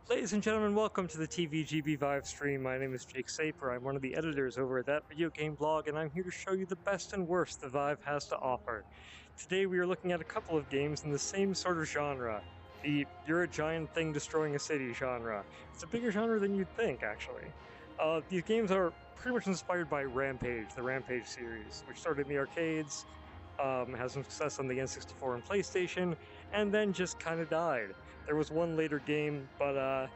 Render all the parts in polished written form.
Ladies and gentlemen, welcome to the TVGB ViveStream. My name is Jake Saper. I'm one of the editors over at that video game blog, and I'm here to show you the best and worst the Vive has to offer. Today we are looking at a couple of games in the same sort of genre, the you're a giant thing destroying a city genre. It's a bigger genre than you'd think, actually. These games are pretty much inspired by Rampage, the Rampage series, which started in the arcades, has some success on the N64 and PlayStation, and then just kind of died. There was one later game, but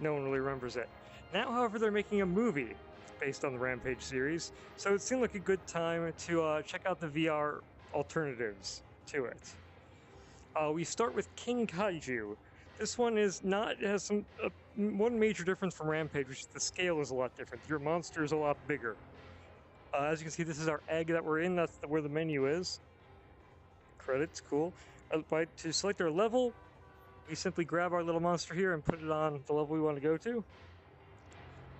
no one really remembers it. Now, however, they're making a movie based on the Rampage series, so it seemed like a good time to check out the VR alternatives to it. We start with Kinkajou. This one is not, it has some one major difference from Rampage, which is the scale is a lot different. Your monster is a lot bigger. As you can see, this is our egg that we're in. That's where the menu is. Credits, cool. To select our level, we simply grab our little monster here and put it on the level we want to go to.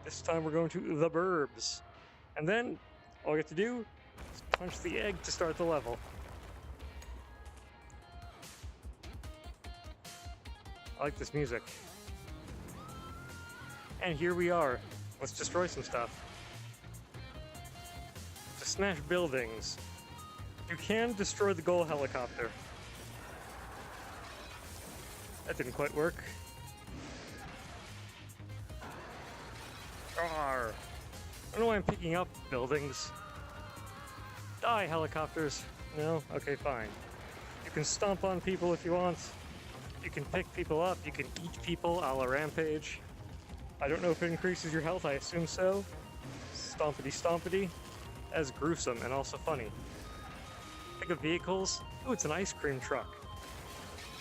This time we're going to the Burbs. And then, all we have to do is punch the egg to start the level. I like this music. And here we are. Let's destroy some stuff. To smash buildings, you can destroy the goal helicopter. That didn't quite work. Arrgh. I don't know why I'm picking up buildings. Die, helicopters. No? Okay, fine. You can stomp on people if you want. You can pick people up. You can eat people a la Rampage. I don't know if it increases your health. I assume so. Stompity stompity. That's gruesome and also funny. Pick up vehicles. Ooh, it's an ice cream truck.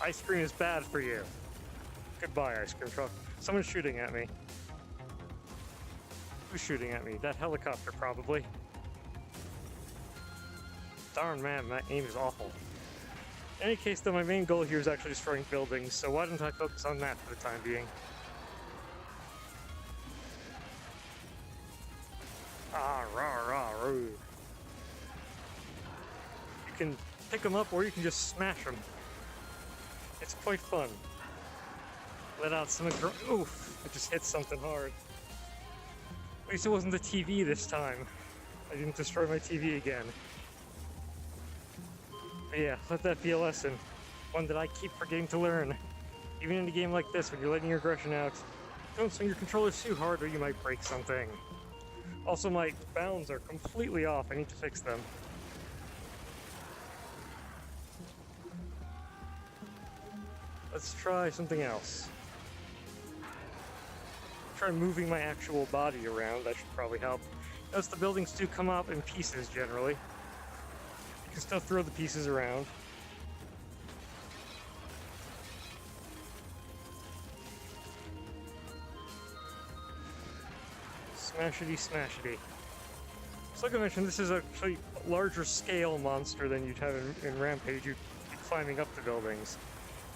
Ice cream is bad for you. Goodbye, ice cream truck. Someone's shooting at me. Who's shooting at me? That helicopter, probably. Darn man, that aim is awful. In any case, though, my main goal here is actually destroying buildings, so why don't I focus on that for the time being? Ah, rah, rah, rah. You can pick them up, or you can just smash them. It's quite fun. Let out some oof, I just hit something hard. At least it wasn't the TV this time. I didn't destroy my TV again. But yeah, let that be a lesson. One that I keep forgetting to learn. Even in a game like this, when you're letting your aggression out, don't swing your controllers too hard or you might break something. Also, my bounds are completely off. I need to fix them. Let's try something else. Try moving my actual body around. That should probably help. Notice the buildings do come up in pieces generally. You can still throw the pieces around. Smashity smashity. So like I mentioned, this is actually a larger scale monster than you'd have in Rampage. You'd be climbing up the buildings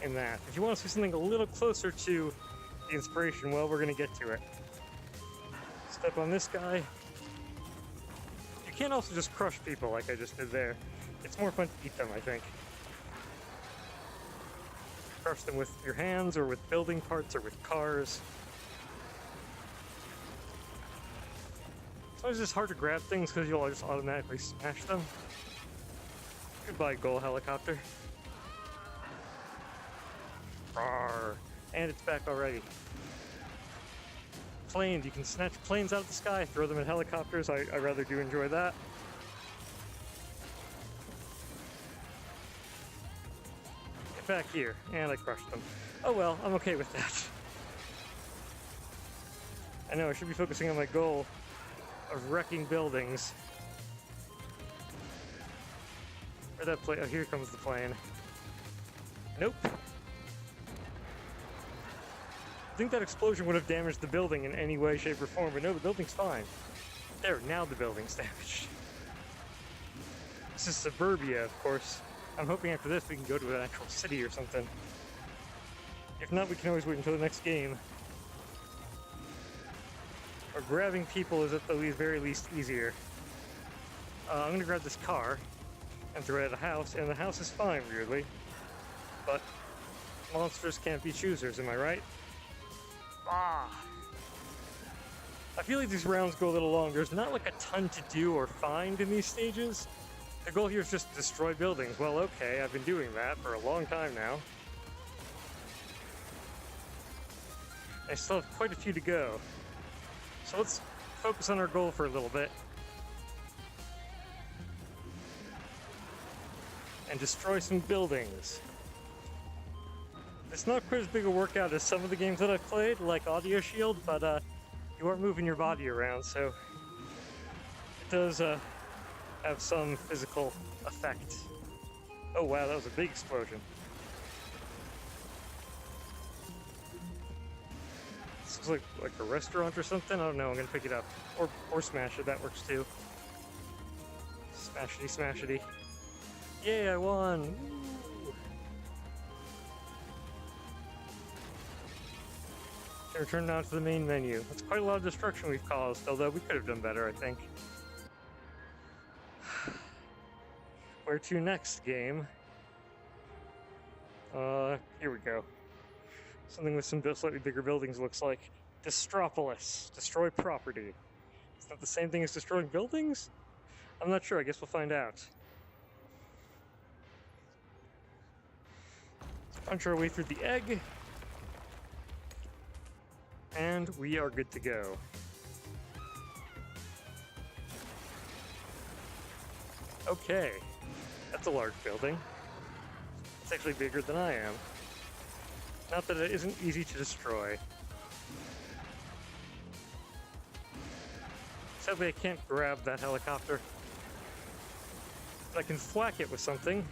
in that. If you want to see something a little closer to the inspiration, well, we're going to get to it. Step on this guy. You can't also just crush people like I just did there. It's more fun to eat them, I think. Crush them with your hands, or with building parts, or with cars. Sometimes it's hard to grab things because you'll just automatically smash them. Goodbye, goal helicopter. Rawr. And it's back already. Planes, you can snatch planes out of the sky, throw them at helicopters. I rather do enjoy that. Get back here. And I crushed them. Oh well, I'm okay with that. I know, I should be focusing on my goal of wrecking buildings. Where'd that plane? Oh, here comes the plane. Nope. I think that explosion would have damaged the building in any way, shape, or form, but no, the building's fine. There, now the building's damaged. This is suburbia, of course. I'm hoping after this we can go to an actual city or something. If not, we can always wait until the next game. Or grabbing people is at the very least easier. I'm gonna grab this car and throw it at a house, and the house is fine, weirdly. But monsters can't be choosers, am I right? Ah! I feel like these rounds go a little long. There's not like a ton to do or find in these stages. The goal here is just to destroy buildings. Well, okay, I've been doing that for a long time now. I still have quite a few to go. So let's focus on our goal for a little bit. And destroy some buildings. It's not quite as big a workout as some of the games that I've played, like Audio Shield, but you aren't moving your body around, so it does have some physical effect. Oh wow, that was a big explosion. This looks like a restaurant or something. I don't know. I'm gonna pick it up, or smash it. That works too. Smashity, smashity. Yay! I won. Woo. Return now to the main menu. That's quite a lot of destruction we've caused, although we could have done better, I think. Where to next, game? Here we go. Something with some slightly bigger buildings looks like. Destropolis. Destroy property. It's not the same thing as destroying buildings? I'm not sure. I guess we'll find out. Let's punch our way through the egg. And we are good to go. Okay, that's a large building. It's actually bigger than I am. Not that it isn't easy to destroy. Sadly, I can't grab that helicopter. But I can thwack it with something.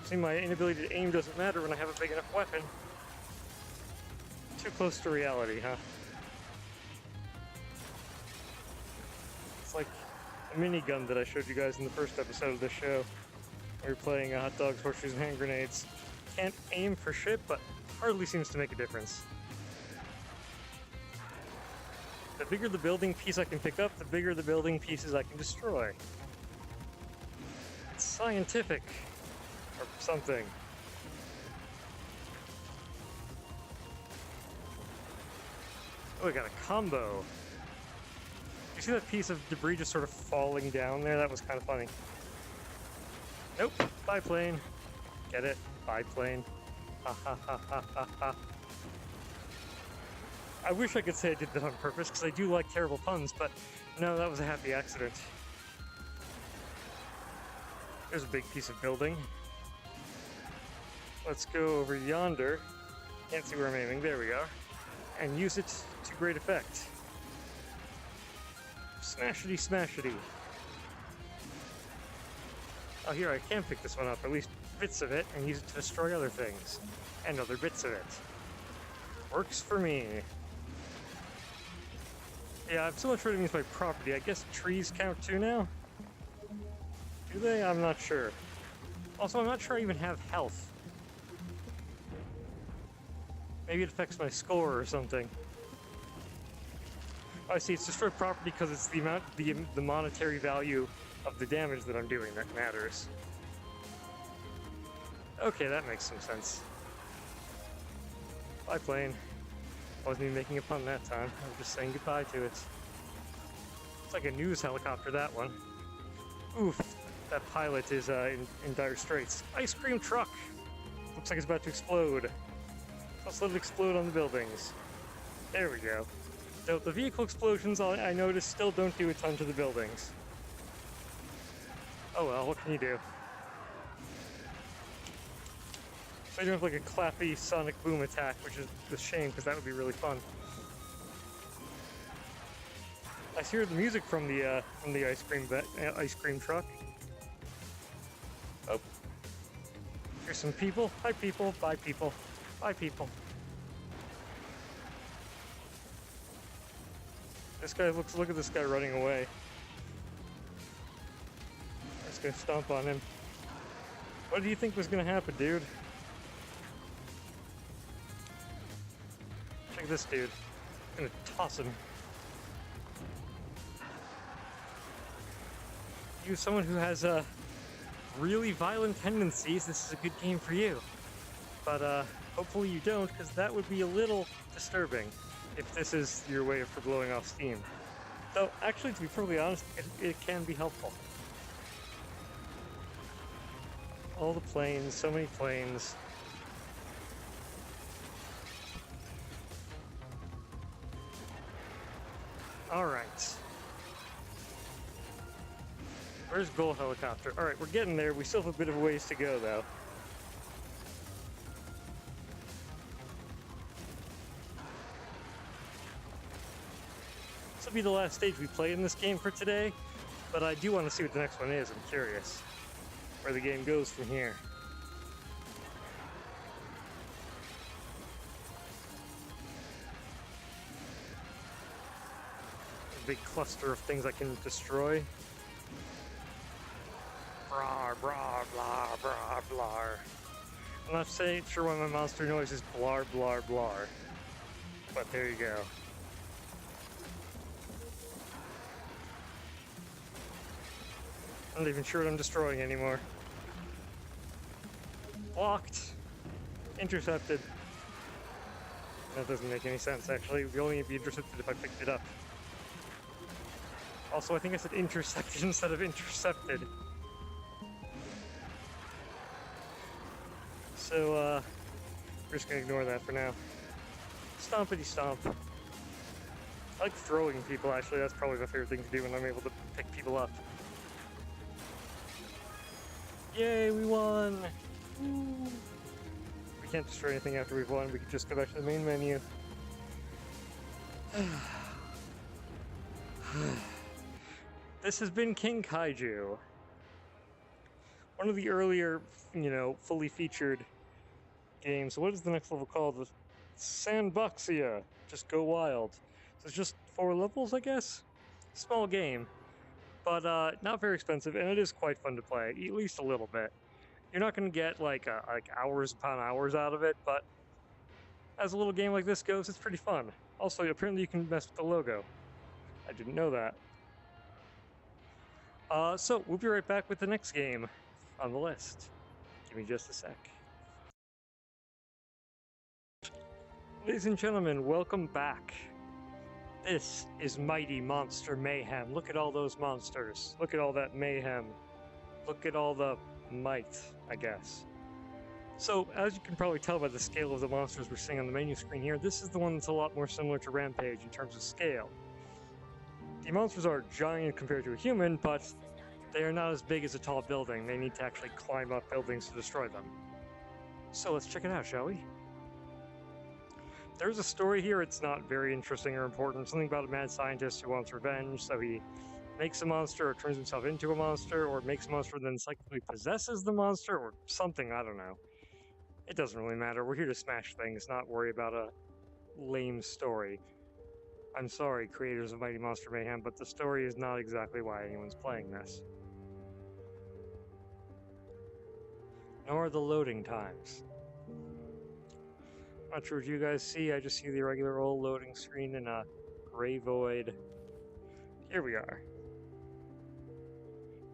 See, my inability to aim doesn't matter when I have a big enough weapon. Too close to reality, huh? It's like a minigun that I showed you guys in the first episode of this show. We were playing hot dogs, horseshoes, and hand grenades. Can't aim for shit, but hardly seems to make a difference. The bigger the building piece I can pick up, the bigger the building pieces I can destroy. It's scientific. Or something. Oh, I got a combo. You see that piece of debris just sort of falling down there? That was kind of funny. Nope. Biplane. Get it? Biplane. Ha ha ha ha ha ha. I wish I could say I did that on purpose, because I do like terrible puns, but no, that was a happy accident. There's a big piece of building. Let's go over yonder. Can't see where I'm aiming. There we are. And use it to great effect. Smashity, smashity. Oh, here, I can pick this one up, at least bits of it, and use it to destroy other things. And other bits of it. Works for me. Yeah, I'm still not sure what it means by property. I guess trees count too now? Do they? I'm not sure. Also, I'm not sure I even have health. Maybe it affects my score or something. Oh, I see, it's destroy property because it's the amount, the monetary value of the damage that I'm doing that matters. Okay, that makes some sense. Biplane. I wasn't even making a pun that time. I was just saying goodbye to it. It's like a news helicopter, that one. Oof, that pilot is in dire straits. Ice cream truck! Looks like it's about to explode. Let's let it explode on the buildings. There we go. So the vehicle explosions, I noticed, still don't do a ton to the buildings. Oh well, what can you do? So you don't have like a clappy sonic boom attack, which is a shame, because that would be really fun. I hear the music from the ice cream truck. Oh, here's some people. Hi people. Bye people. Bye people. This guy look at this guy running away. I'm just gonna stomp on him. What do you think was gonna happen, dude? Check this dude. I'm gonna toss him. you, someone who has really violent tendencies, this is a good game for you. But hopefully you don't, because that would be a little disturbing if this is your way for blowing off steam. Though, actually, to be perfectly honest, it can be helpful. All the planes, so many planes. Alright. Where's Goal Helicopter? Alright, we're getting there. We still have a bit of a ways to go, though. This will be the last stage we play in this game for today, but I do want to see what the next one is. I'm curious where the game goes from here. A big cluster of things I can destroy. Blah, blah, blah, blah, blah. I'm not sure why my monster noise is blar, blar, blar. But there you go. I'm not even sure what I'm destroying anymore. Blocked. Intercepted. That doesn't make any sense, actually. It would only be intercepted if I picked it up. Also, I think I said intercepted instead of intercepted. So, we're just gonna ignore that for now. Stompity stomp. I like throwing people, actually. That's probably my favorite thing to do when I'm able to pick people up. Yay, we won! Woo. We can't destroy anything after we've won. We can just go back to the main menu. This has been Kinkajou. One of the earlier, fully featured games. What is the next level called? Sandboxia. Just go wild. So it's just 4 levels, I guess? Small game. But not very expensive, and it is quite fun to play, at least a little bit. You're not going to get like hours upon hours out of it, but as a little game like this goes, it's pretty fun. Also, apparently you can mess with the logo. I didn't know that. So we'll be right back with the next game on the list. Give me just a sec. Ladies and gentlemen, welcome back. This is Mighty Monster Mayhem. Look at all those monsters. Look at all that mayhem. Look at all the might, I guess. So, as you can probably tell by the scale of the monsters we're seeing on the menu screen here, this is the one that's a lot more similar to Rampage in terms of scale. The monsters are giant compared to a human, but they are not as big as a tall building. They need to actually climb up buildings to destroy them. So let's check it out, shall we? There's a story here. It's not very interesting or important. Something about a mad scientist who wants revenge, so he makes a monster or turns himself into a monster, or makes a monster and then psychically possesses the monster, or something, I don't know. It doesn't really matter. We're here to smash things, not worry about a lame story. I'm sorry, creators of Mighty Monster Mayhem, but the story is not exactly why anyone's playing this. Nor the loading times. Not sure what you guys see. I just see the regular old loading screen in a gray void. Here we are.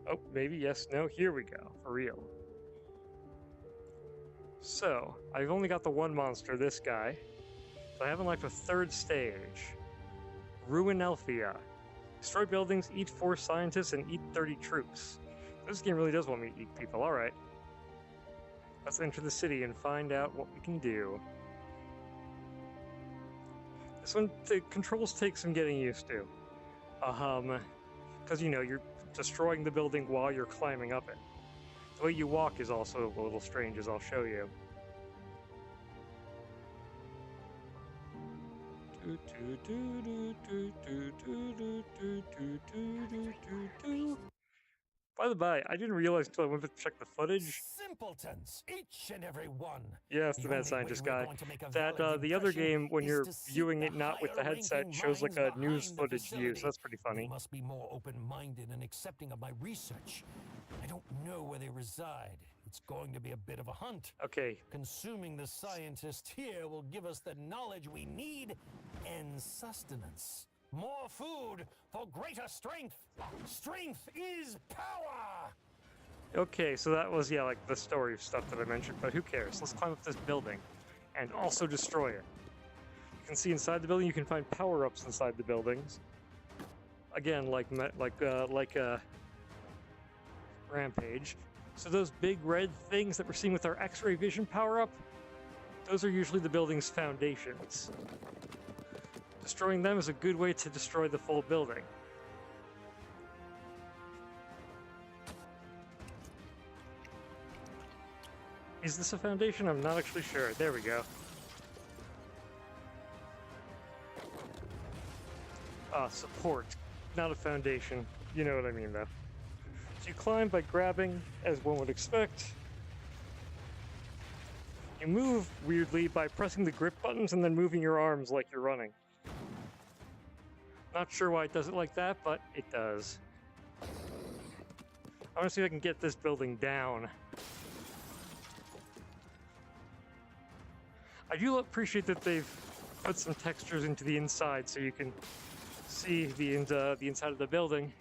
Oh, maybe, yes, no, here we go, for real. So, I've only got the one monster, this guy. So I haven't left a third stage. Ruinelphia. Destroy buildings, eat 4 scientists, and eat 30 troops. This game really does want me to eat people, alright. Let's enter the city and find out what we can do. This one, the controls take some getting used to. Because, you're destroying the building while you're climbing up it. The way you walk is also a little strange, as I'll show you. By the by, I didn't realize until I went to check the footage. Simpletons, each and every one. Yeah, it's the mad scientist guy. That the other game, when you're viewing it not with the headset, shows like a news footage view, so that's pretty funny. They must be more open-minded and accepting of my research. I don't know where they reside. It's going to be a bit of a hunt. Okay. Consuming the scientist here will give us the knowledge we need and sustenance. More food for greater strength. Strength is power. Okay, so that was, yeah, like the story stuff that I mentioned, but who cares? Let's climb up this building and also destroy it. You can see inside the building, you can find power-ups inside the buildings. Again, like Rampage. So those big red things that we're seeing with our X-ray vision power-up, those are usually the building's foundations. Destroying them is a good way to destroy the full building. Is this a foundation? I'm not actually sure. There we go. Support, not a foundation. You know what I mean, though. So you climb by grabbing, as one would expect. You move, weirdly, by pressing the grip buttons and then moving your arms like you're running. Not sure why it does it like that, but it does. I want to see if I can get this building down. I do appreciate that they've put some textures into the inside so you can see the inside of the building.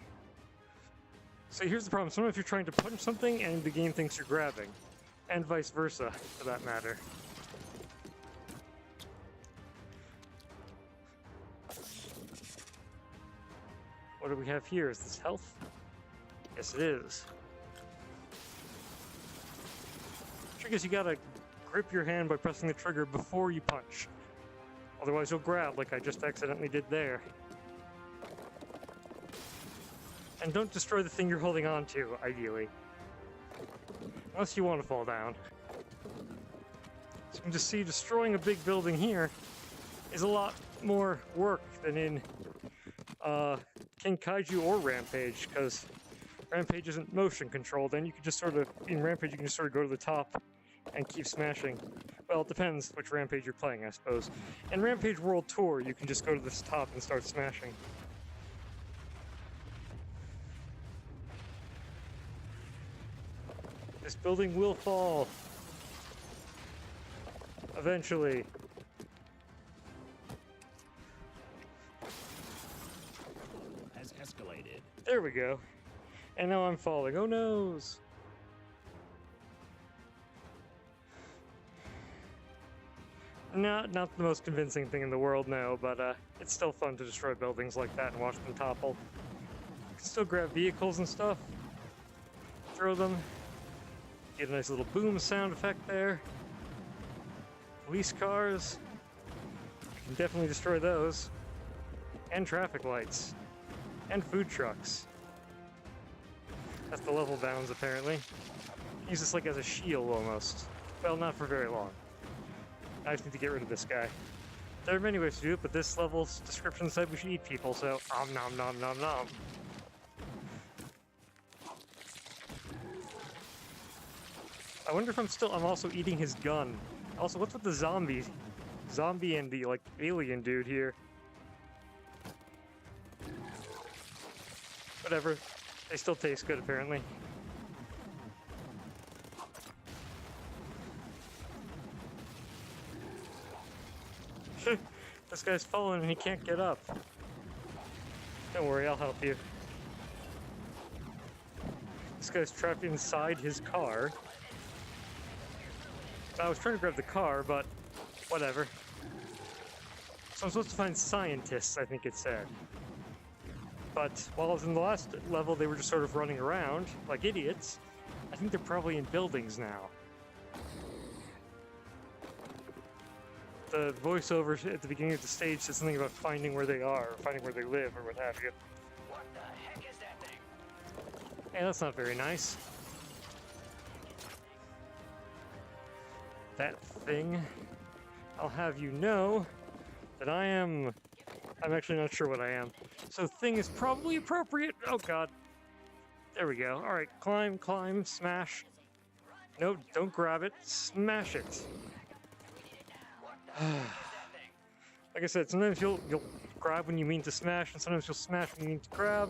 So here's the problem. Sometimes you're trying to punch something and the game thinks you're grabbing. And vice versa, for that matter. What do we have here? Is this health? Yes, it is. Trick is you gotta grip your hand by pressing the trigger before you punch. Otherwise you'll grab like I just accidentally did there. And don't destroy the thing you're holding on to, ideally. Unless you want to fall down. So you can just see destroying a big building here is a lot more work than in Kinkajou or Rampage, because Rampage isn't motion controlled, and you can just sort of, in Rampage you can just sort of go to the top and keep smashing. Well, it depends which Rampage you're playing, I suppose. In Rampage World Tour, you can just go to this top and start smashing. This building will fall. Eventually. Has escalated. There we go. And now I'm falling. Oh noes! Not the most convincing thing in the world, no, but it's still fun to destroy buildings like that and watch them topple. You can still grab vehicles and stuff. Throw them. Get a nice little boom sound effect there. Police cars. You can definitely destroy those. And traffic lights. And food trucks. That's the level bounds, apparently. Use this like as a shield, almost. Well, not for very long. I just need to get rid of this guy. There are many ways to do it, but this level's description said we should eat people, so nom nom nom nom. I wonder if I'm also eating his gun. Also, what's with the zombie and the, like, alien dude here? Whatever. They still taste good, apparently. This guy's falling and he can't get up. Don't worry, I'll help you. This guy's trapped inside his car. I was trying to grab the car, but whatever. So I'm supposed to find scientists, I think it said. But while I was in the last level, they were just sort of running around like idiots. I think they're probably in buildings now. The voiceover at the beginning of the stage said something about finding where they are, or finding where they live, or what have you. What the heck is that thing? Hey, that's not very nice. That thing, I'll have you know that I'm actually not sure what I am. So thing is probably appropriate. Oh god. There we go. Alright, climb, climb, smash. No, don't grab it. Smash it. Like I said, sometimes you'll grab when you mean to smash, and sometimes you'll smash when you mean to grab.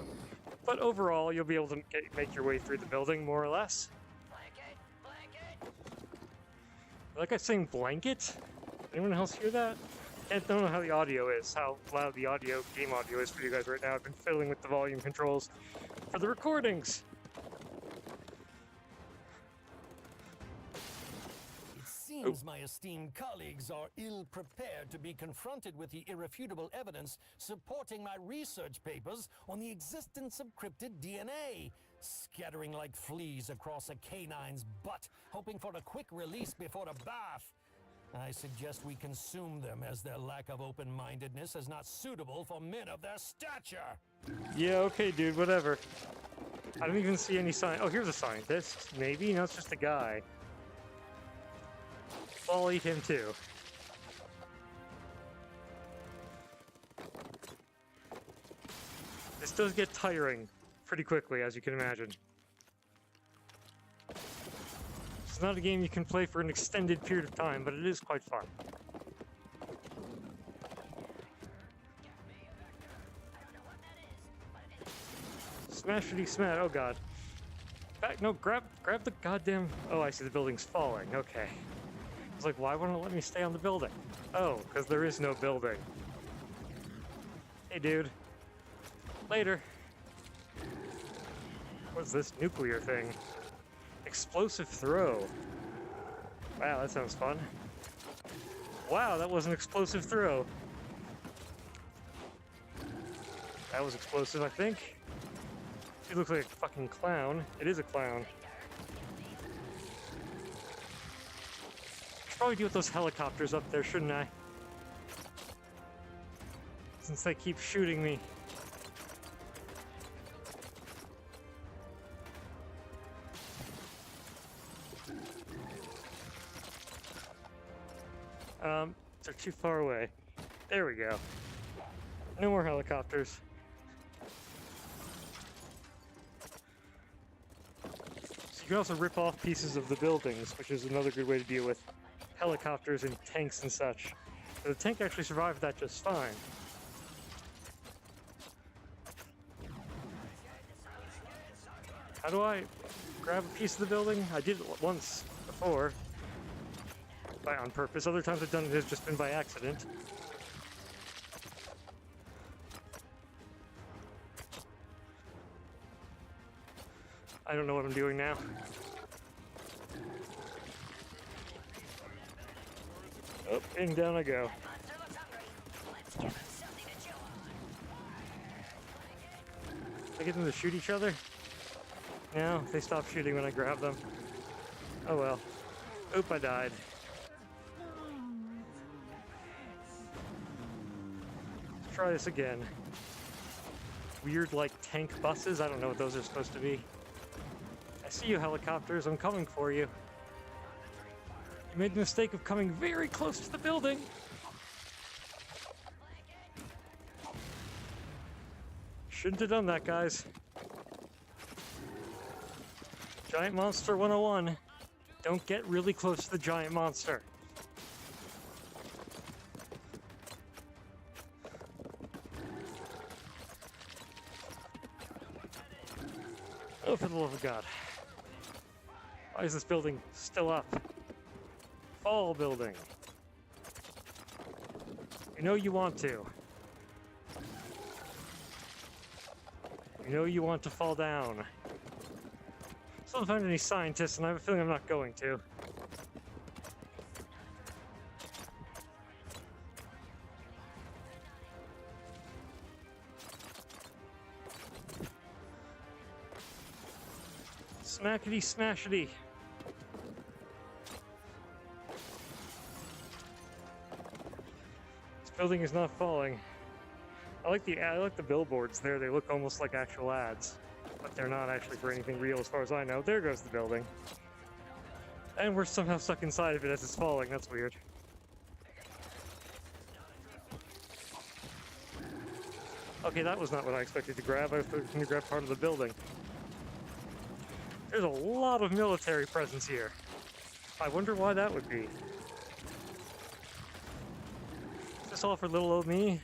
But overall, you'll be able to make your way through the building, more or less. Like I saying blanket? Anyone else hear that? Don't know how the audio is, how loud the game audio is for you guys right now. I've been fiddling with the volume controls for the recordings. It seems my esteemed colleagues are ill-prepared to be confronted with the irrefutable evidence supporting my research papers on the existence of cryptid DNA, scattering like fleas across a canine's butt, hoping for a quick release before a bath. I suggest we consume them, as their lack of open-mindedness is not suitable for men of their stature. Yeah, okay, dude, whatever. I don't even see any sign. Oh, here's a scientist. Maybe? No, it's just a guy. I'll eat him too. This does get tiring pretty quickly, as you can imagine. It's not a game you can play for an extended period of time, but it is quite fun. Smashity smash, oh god. Back, no, grab the goddamn... Oh, I see the building's falling, okay. I was like, why won't it let me stay on the building? Oh, because there is no building. Hey, dude. Later. What's this nuclear thing? Explosive throw. Wow, that sounds fun. Wow, that was an explosive throw. That was explosive, I think. He looks like a fucking clown. It is a clown. Should probably deal with those helicopters up there, shouldn't I? Since they keep shooting me. They're too far away. There we go. No more helicopters. So you can also rip off pieces of the buildings, which is another good way to deal with helicopters and tanks and such. But the tank actually survived that just fine. How do I grab a piece of the building? I did it once before. On purpose. Other times I've done it has just been by accident. I don't know what I'm doing now. Up and down I go. I get them to shoot each other? No, they stop shooting when I grab them. Oh well. Oop, I died. Try this again. Weird, like, tank buses? I don't know what those are supposed to be. I see you, helicopters. I'm coming for you. You made the mistake of coming very close to the building. Shouldn't have done that, guys. Giant Monster 101. Don't get really close to the giant monster. Oh, for the love of God. Why is this building still up? Fall building. You know you want to. You know you want to fall down. Still haven't found any scientists, and I have a feeling I'm not going to. Smackety smashity. This building is not falling. I like the billboards there. They look almost like actual ads, but they're not actually for anything real as far as I know. There goes the building. And we're somehow stuck inside of it as it's falling. That's weird. Okay, that was not what I expected to grab. I was going to grab part of the building. There's a lot of military presence here. I wonder why that would be. Is this all for little old me?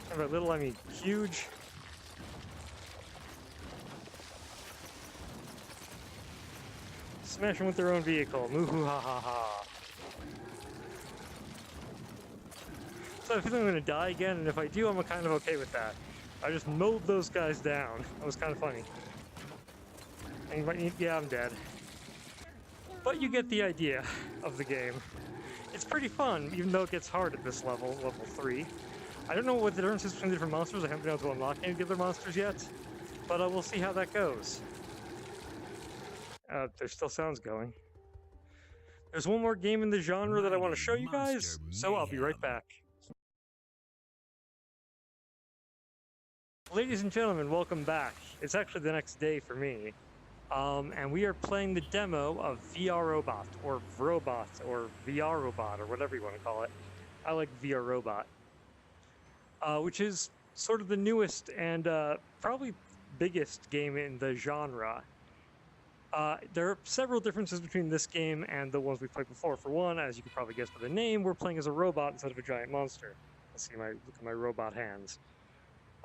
And by little, I mean huge. Smash them with their own vehicle. Moo-hoo ha ha ha. So I feel like I'm gonna die again, and if I do, I'm kind of okay with that. I just mowed those guys down. That was kind of funny. And yeah, I'm dead. But you get the idea of the game. It's pretty fun, even though it gets hard at this level, level 3. I don't know what the difference is between the different monsters. I haven't been able to unlock any of the other monsters yet, but we'll see how that goes. There's still sounds going. There's one more game in the genre that I want to show you guys, so I'll be right back. Ladies and gentlemen, welcome back. It's actually the next day for me. And we are playing the demo of VR Robot, or Vrobot, or VR Robot, or whatever you want to call it. I like VR Robot. Which is sort of the newest and probably biggest game in the genre. There are several differences between this game and the ones we played before. For one, as you can probably guess by the name, we're playing as a robot instead of a giant monster. Let's see, look at my robot hands.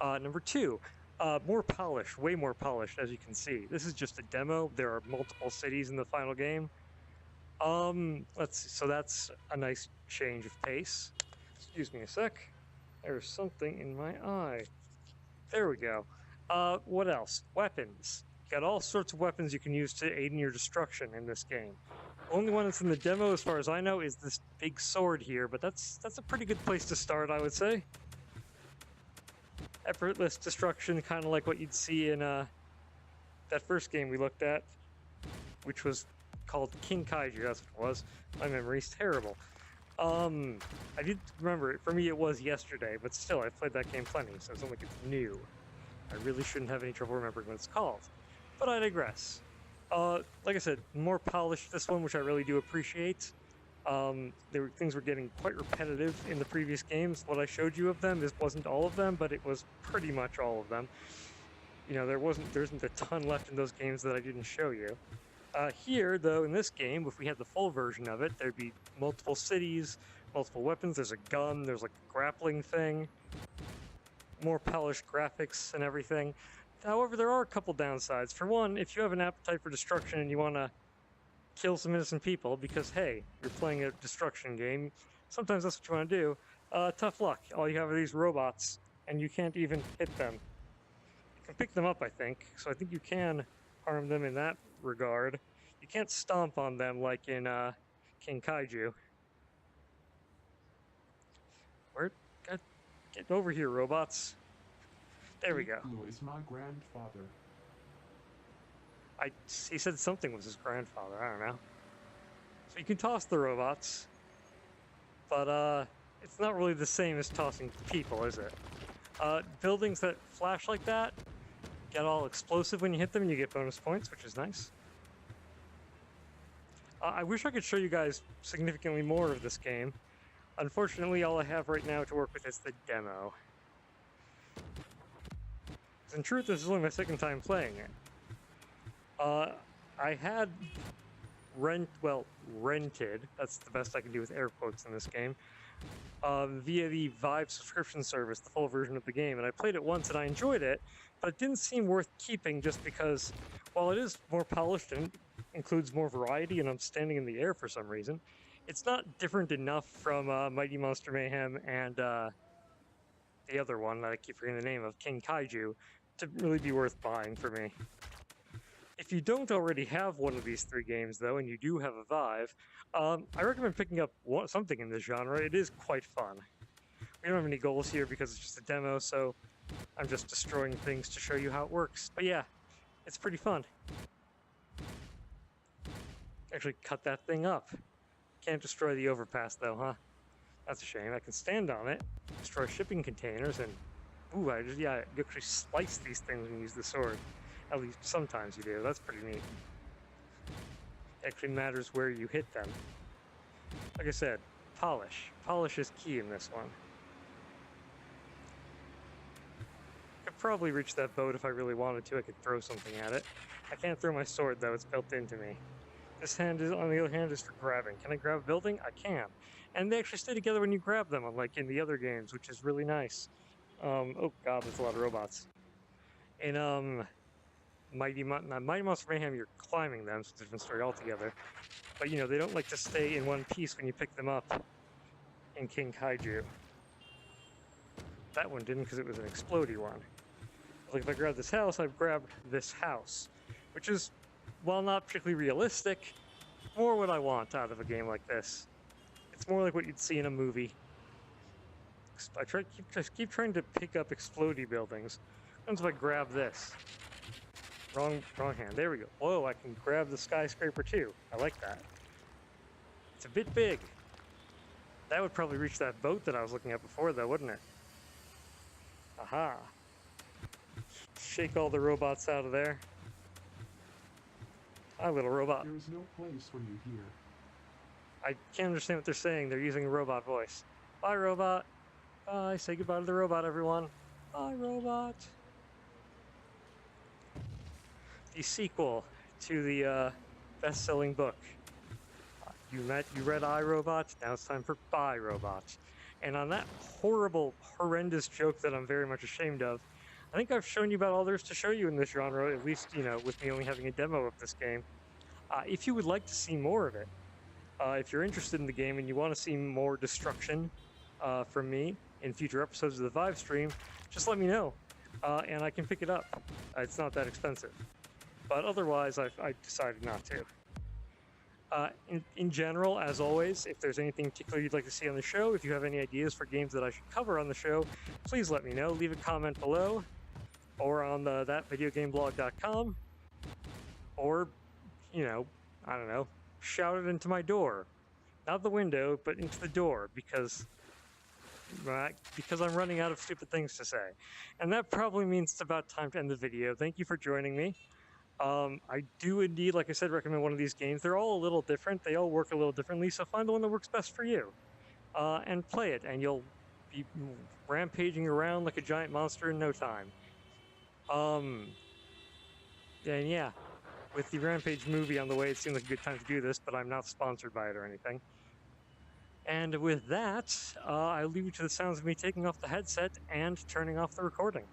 Number two, more polished, way more polished, as you can see. This is just a demo. There are multiple cities in the final game. Let's see, so that's a nice change of pace. Excuse me a sec. There's something in my eye. There we go. What else? Weapons. Got all sorts of weapons you can use to aid in your destruction in this game. Only one that's in the demo, as far as I know, is this big sword here, but that's a pretty good place to start, I would say. Fruitless Destruction, kind of like what you'd see in that first game we looked at, which was called Kinkajou. That's what it was. My memory's terrible. I did remember it. For me, it was yesterday, but still, I've played that game plenty, so it's not like it's new. I really shouldn't have any trouble remembering what it's called. But I digress. Like I said, more polished this one, which I really do appreciate. Things were getting quite repetitive in the previous games. What I showed you of them wasn't all of them, but it was pretty much all of them. You know, there isn't a ton left in those games that I didn't show you. Here, though, in this game, if we had the full version of it, there'd be multiple cities, multiple weapons, there's a gun, there's like a grappling thing, more polished graphics and everything. However, there are a couple downsides. For one, if you have an appetite for destruction and you want to kill some innocent people, because, hey, you're playing a destruction game, sometimes that's what you want to do, tough luck. All you have are these robots, and you can't even hit them. You can pick them up, I think, so I think you can harm them in that regard. You can't stomp on them like in Kinkajou. Get over here, robots. There we go. It's my grandfather. He said something was his grandfather. I don't know. So you can toss the robots, but it's not really the same as tossing people, is it? Buildings that flash like that get all explosive when you hit them, and you get bonus points, which is nice. I wish I could show you guys significantly more of this game. Unfortunately, all I have right now to work with is the demo. In truth, this is only my second time playing it. I had rented, that's the best I can do with air quotes in this game, via the Vive subscription service, the full version of the game, and I played it once and I enjoyed it, but it didn't seem worth keeping just because, while it is more polished and includes more variety and I'm standing in the air for some reason, it's not different enough from Mighty Monster Mayhem and the other one that I keep forgetting the name of, Kinkajou, to really be worth buying for me. If you don't already have one of these three games, though, and you do have a Vive, I recommend picking up something in this genre. It is quite fun. We don't have any goals here because it's just a demo, so I'm just destroying things to show you how it works. But yeah, it's pretty fun. Actually, cut that thing up. Can't destroy the overpass, though, huh? That's a shame. I can stand on it, destroy shipping containers, and ooh, you actually slice these things when you use the sword. At least sometimes you do. That's pretty neat. It actually matters where you hit them. Like I said, polish. Polish is key in this one. Could probably reach that boat if I really wanted to. I could throw something at it. I can't throw my sword, though. It's built into me. This hand, on the other hand, is for grabbing. Can I grab a building? I can. And they actually stay together when you grab them, unlike in the other games, which is really nice. Oh god, there's a lot of robots. In Mighty Monster Mayhem, you're climbing them, so it's a different story altogether. But, you know, they don't like to stay in one piece when you pick them up in Kinkajou. That one didn't because it was an explodey one. Like if I grab this house, I've grabbed this house, which is, while not particularly realistic, more what I want out of a game like this. It's more like what you'd see in a movie. I keep trying to pick up explodey buildings. What happens if I grab this? Wrong hand. There we go. Whoa, I can grab the skyscraper too. I like that. It's a bit big. That would probably reach that boat that I was looking at before, though, wouldn't it? Aha. Shake all the robots out of there. Hi, little robot. There is no place for you here. I can't understand what they're saying. They're using a robot voice. Bye, robot. Bye. Say goodbye to the robot, everyone. Bye, robot. The sequel to the best-selling book. You read iRobot, now it's time for Bye, Robot. And on that horrendous joke that I'm very much ashamed of, I think I've shown you about all there is to show you in this genre, at least, you know, with me only having a demo of this game. If you would like to see more of it, if you're interested in the game and you want to see more destruction from me in future episodes of the ViveStream, just let me know, and I can pick it up. It's not that expensive. But otherwise, I decided not to. In general, as always, if there's anything particular you'd like to see on the show, if you have any ideas for games that I should cover on the show, please let me know. Leave a comment below, or on thatvideogameblog.com, or, you know, I don't know, shout it into my door. Not the window, but into the door, because I'm running out of stupid things to say. And that probably means it's about time to end the video. Thank you for joining me. I do indeed, like I said, recommend one of these games. They're all a little different. They all work a little differently, so find the one that works best for you. And play it, and you'll be rampaging around like a giant monster in no time. And yeah, with the Rampage movie on the way, it seemed like a good time to do this, but I'm not sponsored by it or anything. And with that, I'll leave you to the sounds of me taking off the headset and turning off the recording.